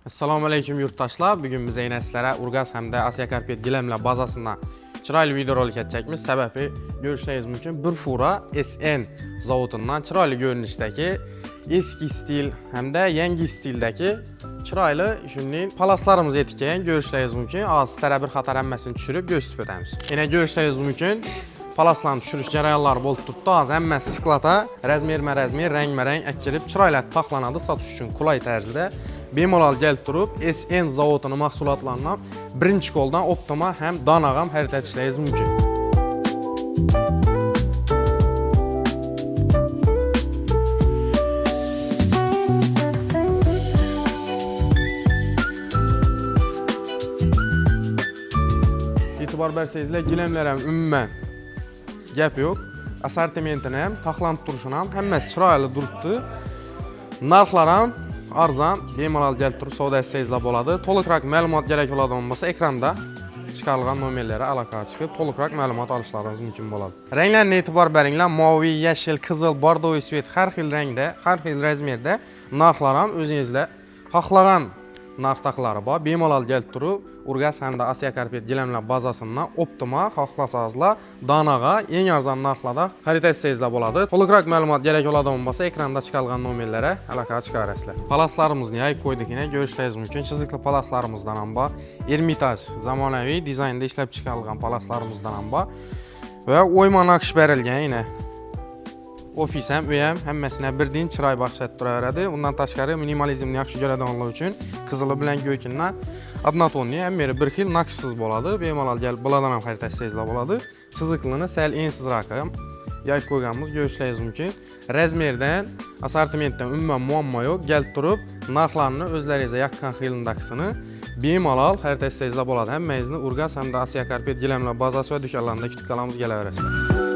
Assalamu alaykum yurttaşlar. Bugün biz yine sizlere Urgaz hem de Asya Karpet gilemle bazasından çıraylı video rolik edecekmiz. Sebebi görüşleriniz mümkün. Bir fura SN zavodundan çıraylı görünüşteki eski stil hem de yeni stildeki çıraylı şunun palaslarımız etikeyen görüşleriniz mümkün. Ağızlara bir xatar emmesini düşürüp göstüp edemiz. Yine görüşleriniz mümkün. Palaslarını düşürüş jarayonları bol tuttu. Az emmez sıklata rəzmer, rəng əkilib çırayla taxlanadı satış üçün kulay tərzdə. Bemalol gəlib durub SN zavodunun məhsulatlarından birinci koldan Optima həm danağam xəritə etişləyiz mümkün. İtibar bərsəyizlə giləmlərəm ümumən gəp yox. Assortimentinəm, taxlant duruşunam həmməsi çıraylı durubdu. Narxlaram arzan, bemalol gəlib durub savdo etsəyizlə boladı. To'liqroq məlumat gərək oladan olmasa ekranda çıxarılğan nömrələrə əlaqə çıxıb to'liqroq məlumat alışlarınız mümkün boladı. Rənglərinə etibar bəringlər. Mavi, yeşil, qızıl, bordovi svet hər xil rəngdə, hər xil rəzmerdə narxlaram özünüzlə xaxlağan narx taxları var. Bemalol gəlib durub Urgaz həm də Asya Karpet giləmlə bazasından Optima, xaxlasazla, danağa, en arzan narxlada xəritə etsəyizlə boladı. To'liqroq məlumat gərək oladan olmasa ekranda çıxarılğan nömrələrə əlaqə çıxarasızlar. Palaslarımızı yayıb qoyduq yine görüşləriniz mümkün. Çizikli palaslarımızdan amba, Ermitaj zamanəvi dizaynda işləb çıxarılğan palaslarımızdan amba və oyma nakş bərilgən yine ofisəm, öyəm, həmməsinə birdiyin çıray baxşət durarədi. Ondan təşqəri minimalizmini yaxşı görədən olmaq üçün qızılı bilən göykindən adnatonlu, həmmeri bir xil nakşsız boladı. Bemalol gəlib buladanam xəritə sezlə boladı. Çiziklini səl ensiz rakam yayıb qoyğanımız görüşləriniz mümkün. Rəzmerdən, assortimentdən ümumən muamma yox. Gəlib durub narxlarını özlərinizə yaxın xilindakısını bemalol xəritə sezlə boladı. Həmməyizini Urgaz həm də Asya Karpet giləmlə bazası və dükanlarında kütük qalamız gələ verəsiniz.